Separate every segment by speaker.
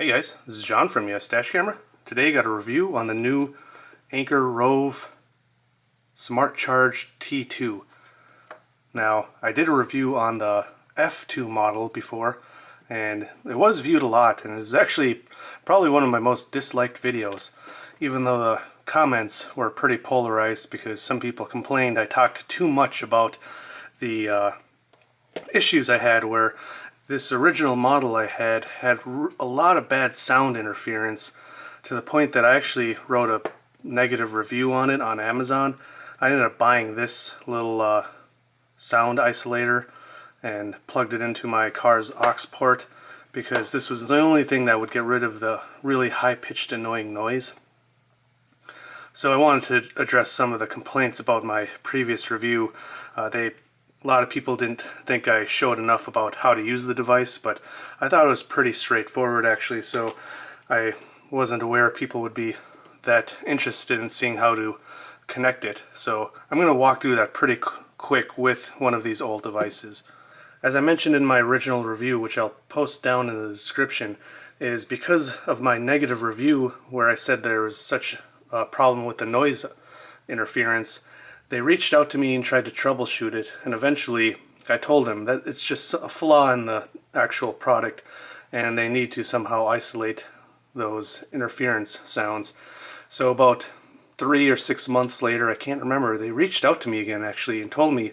Speaker 1: Hey guys, this is John from Yes Dash Camera. Today I got a review on the new Anker Roav Smartcharge T2. Now, I did a review on the F2 model before, and it was viewed a lot, and it was actually probably one of my most disliked videos, even though the comments were pretty polarized because some people complained I talked too much about the issues I had where this original model I had a lot of bad sound interference to the point that I actually wrote a negative review on it on Amazon. I ended up buying this little sound isolator and plugged it into my car's aux port because this was the only thing that would get rid of the really high-pitched annoying noise. So I wanted to address some of the complaints about my previous review. A lot of people didn't think I showed enough about how to use the device, but I thought it was pretty straightforward actually, so I wasn't aware people would be that interested in seeing how to connect it. So I'm going to walk through that pretty quick with one of these old devices. As I mentioned in my original review, which I'll post down in the description, is because of my negative review where I said there was such a problem with the noise interference, they reached out to me and tried to troubleshoot it, and eventually I told them that it's just a flaw in the actual product and they need to somehow isolate those interference sounds. So about 3 or 6 months later, I can't remember, they reached out to me again actually and told me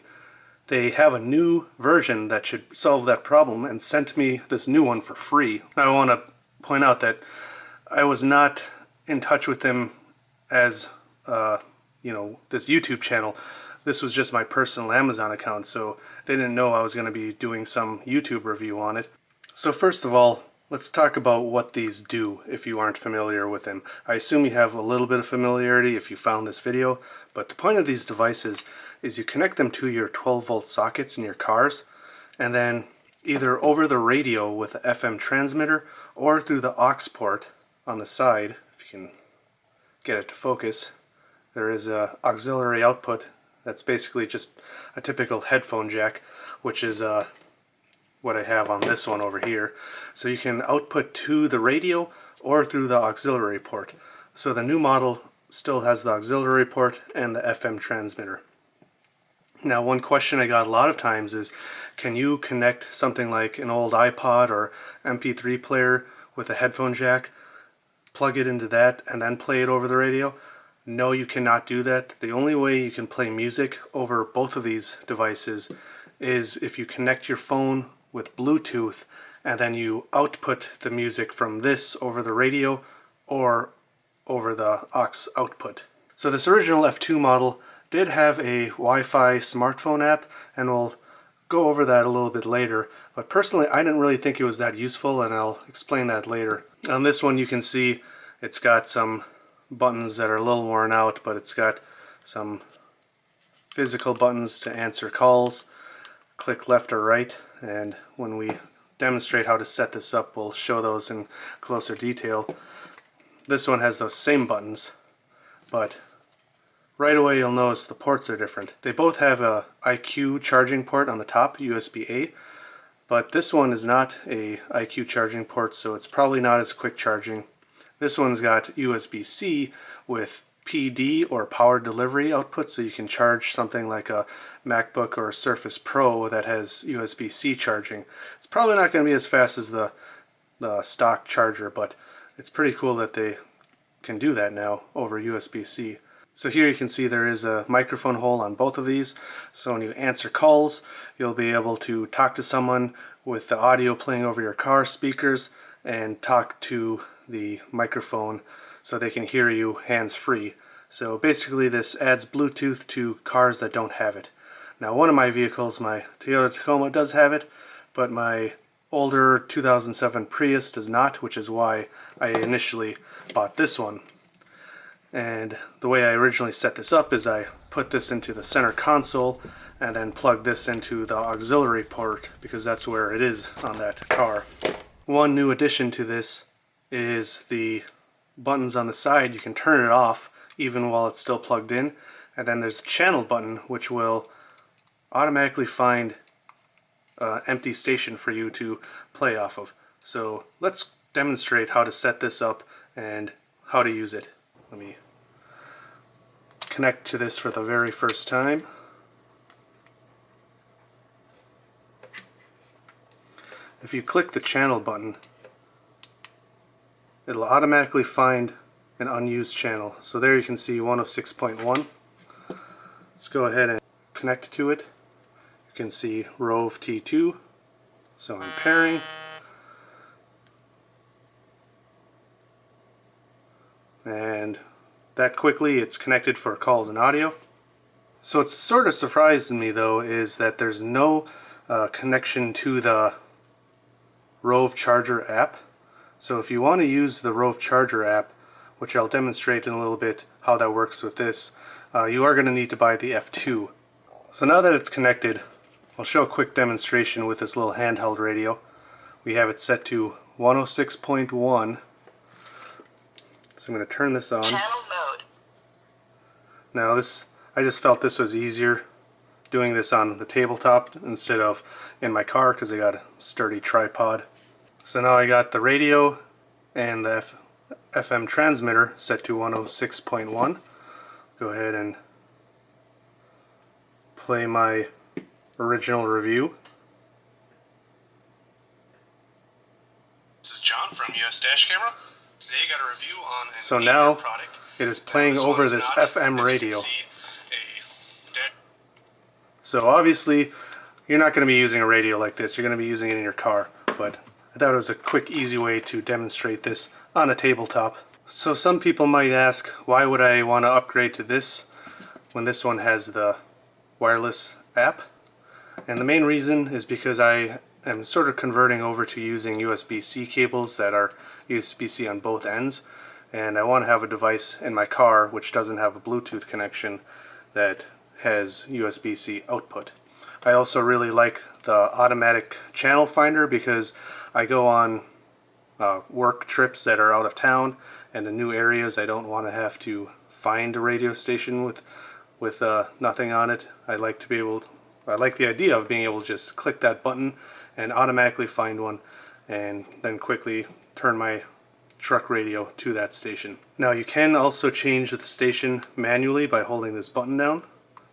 Speaker 1: they have a new version that should solve that problem and sent me this new one for free. Now I want to point out that I was not in touch with them as this YouTube channel. This was just my personal Amazon account, so they didn't know I was going to be doing some YouTube review on it. So first of all, let's talk about what these do if you aren't familiar with them. I assume you have a little bit of familiarity if you found this video, but the point of these devices is you connect them to your 12-volt sockets in your cars, and then either over the radio with the FM transmitter or through the aux port on the side, if you can get it to focus. There is an auxiliary output that's basically just a typical headphone jack, which is what I have on this one over here. So you can output to the radio or through the auxiliary port. So the new model still has the auxiliary port and the FM transmitter. Now, one question I got a lot of times is, can you connect something like an old iPod or MP3 player with a headphone jack, plug it into that, and then play it over the radio? No, you cannot do that. The only way you can play music over both of these devices is if you connect your phone with Bluetooth and then you output the music from this over the radio or over the aux output. So this original F2 model did have a Wi-Fi smartphone app, and we'll go over that a little bit later. But personally, I didn't really think it was that useful, and I'll explain that later. On this one you can see it's got some buttons that are a little worn out, but it's got some physical buttons to answer calls, click left or right, and when we demonstrate how to set this up, we'll show those in closer detail. This one has those same buttons, but right away you'll notice the ports are different. They both have a IQ charging port on the top, USB-A, but this one is not a IQ charging port, so it's probably not as quick charging. This one's got USB-C with PD or power delivery output, so you can charge something like a MacBook or a Surface Pro that has USB-C charging. It's probably not going to be as fast as the stock charger, but it's pretty cool that they can do that now over USB-C. So here you can see there is a microphone hole on both of these, so when you answer calls, you'll be able to talk to someone with the audio playing over your car speakers and talk to the microphone so they can hear you hands-free. So basically this adds Bluetooth to cars that don't have it. Now, one of my vehicles, my Toyota Tacoma, does have it, but my older 2007 Prius does not, which is why I initially bought this one. And the way I originally set this up is I put this into the center console and then plug this into the auxiliary port because that's where it is on that car. One new addition to this is the buttons on the side. You can turn it off even while it's still plugged in, and then there's a channel button which will automatically find empty station for you to play off of. So let's demonstrate how to set this up and how to use it. Let me connect to this for the very first time. If you click the channel button, it'll automatically find an unused channel. So there you can see 106.1. Let's go ahead and connect to it. You can see Roav T2. So I'm pairing. And that quickly it's connected for calls and audio. So what's sort of surprising me though is that there's no connection to the Roav Charger app. So if you want to use the Roav Charger app, which I'll demonstrate in a little bit how that works with this, you are going to need to buy the F2. So now that it's connected, I'll show a quick demonstration with this little handheld radio. We have it set to 106.1. So I'm going to turn this on.
Speaker 2: Channel mode.
Speaker 1: Now I just felt this was easier doing this on the tabletop instead of in my car because I got a sturdy tripod. So now I got the radio and the FM transmitter set to 106.1. Go ahead and play my original review.
Speaker 3: This is John from US Dash Camera. Today I got a review on an
Speaker 1: So now
Speaker 3: product.
Speaker 1: it is playing over this FM radio. So obviously you're not going to be using a radio like this, you're going to be using it in your car, but I thought it was a quick, easy way to demonstrate this on a tabletop. So some people might ask, why would I want to upgrade to this when this one has the wireless app? And the main reason is because I am sort of converting over to using USB-C cables that are USB-C on both ends, and I want to have a device in my car which doesn't have a Bluetooth connection that has USB-C output. I also really like the automatic channel finder because I go on work trips that are out of town and in new areas. I don't want to have to find a radio station with nothing on it. I like the idea of being able to just click that button and automatically find one and then quickly turn my truck radio to that station. Now you can also change the station manually by holding this button down.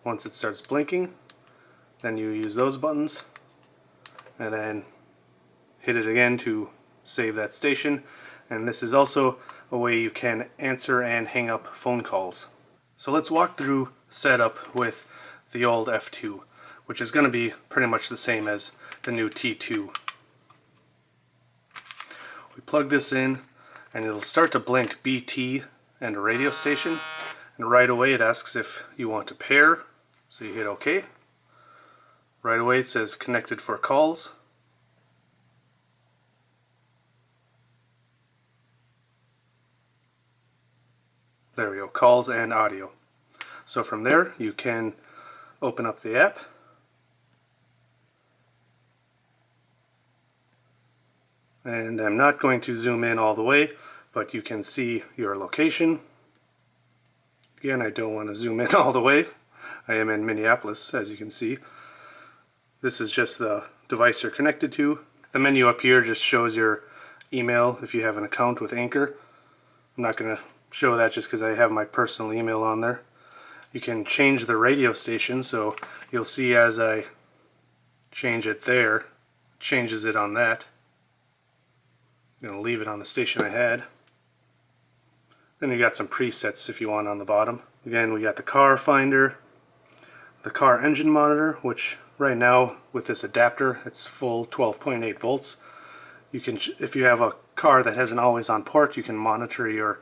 Speaker 1: Once it starts blinking, then you use those buttons and then hit it again to save that station. And this is also a way you can answer and hang up phone calls. So let's walk through setup with the old F2, which is going to be pretty much the same as the new T2. We plug this in and it'll start to blink BT and a radio station, and right away it asks if you want to pair, so you hit OK. Right away it says connected for calls. There we go, calls and audio. So from there you can open up the app. And I'm not going to zoom in all the way, but you can see your location. Again, I don't want to zoom in all the way. I am in Minneapolis, as you can see. This is just the device you're connected to. The menu up here just shows your email if you have an account with Anker. I'm not going to show that just because I have my personal email on there. You can change the radio station, so you'll see as I change it there, it changes it on that. I'm going to leave it on the station I had. Then you got some presets if you want on the bottom. Again, we got the car finder, the car engine monitor, which right now with this adapter it's full 12.8 volts. You can, if you have a car that has an always on port, you can monitor your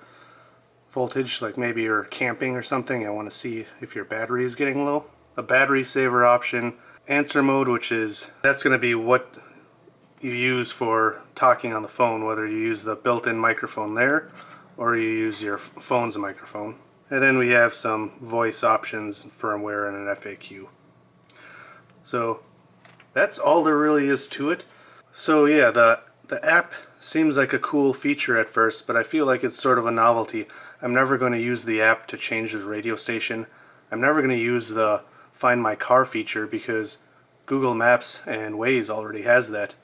Speaker 1: voltage, like maybe you're camping or something and want to see if your battery is getting low. A battery saver option, answer mode, which is, that's going to be what you use for talking on the phone, whether you use the built-in microphone there or you use your phone's microphone. And then we have some voice options, firmware, and an FAQ. So that's all there really is to it. So yeah, the app seems like a cool feature at first, but I feel like it's sort of a novelty. I'm never going to use the app to change the radio station. I'm never going to use the Find My Car feature because Google Maps and Waze already has that.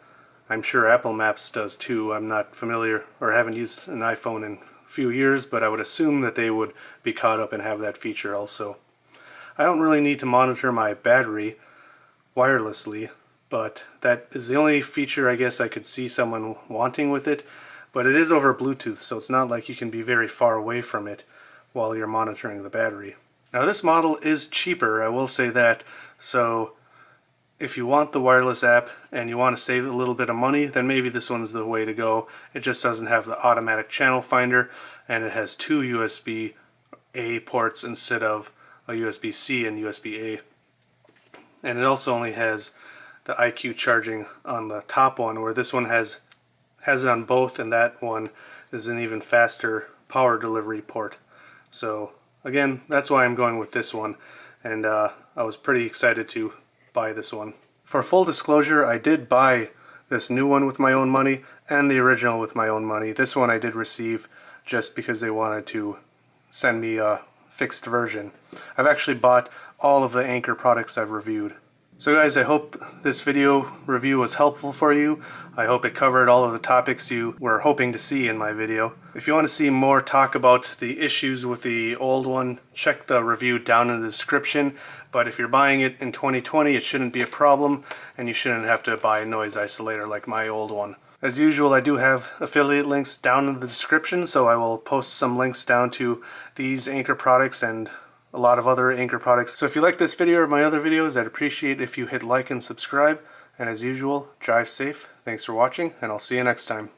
Speaker 1: I'm sure Apple Maps does too. I'm not familiar or haven't used an iPhone in a few years, but I would assume that they would be caught up and have that feature also. I don't really need to monitor my battery wirelessly, but that is the only feature I guess I could see someone wanting with it. But it is over Bluetooth, so it's not like you can be very far away from it while you're monitoring the battery. Now this model is cheaper, I will say that, so if you want the wireless app and you want to save a little bit of money, then maybe this one's the way to go. It just doesn't have the automatic channel finder, and it has two USB-A ports instead of a USB-C and USB-A. And it also only has the IQ charging on the top one, where this one has it on both, and that one is an even faster power delivery port. So again, that's why I'm going with this one, and I was pretty excited to buy this one. For full disclosure, I did buy this new one with my own money and the original with my own money. This one I did receive just because they wanted to send me a fixed version. I've actually bought all of the Anker products I've reviewed. So guys, I hope this video review was helpful for you. I hope it covered all of the topics you were hoping to see in my video. If you want to see more talk about the issues with the old one, check the review down in the description. But if you're buying it in 2020, it shouldn't be a problem, and you shouldn't have to buy a noise isolator like my old one. As usual, I do have affiliate links down in the description, so I will post some links down to these Anker products and a lot of other Anker products. So if you like this video or my other videos, I'd appreciate if you hit like and subscribe. And as usual, drive safe. Thanks for watching, and I'll see you next time.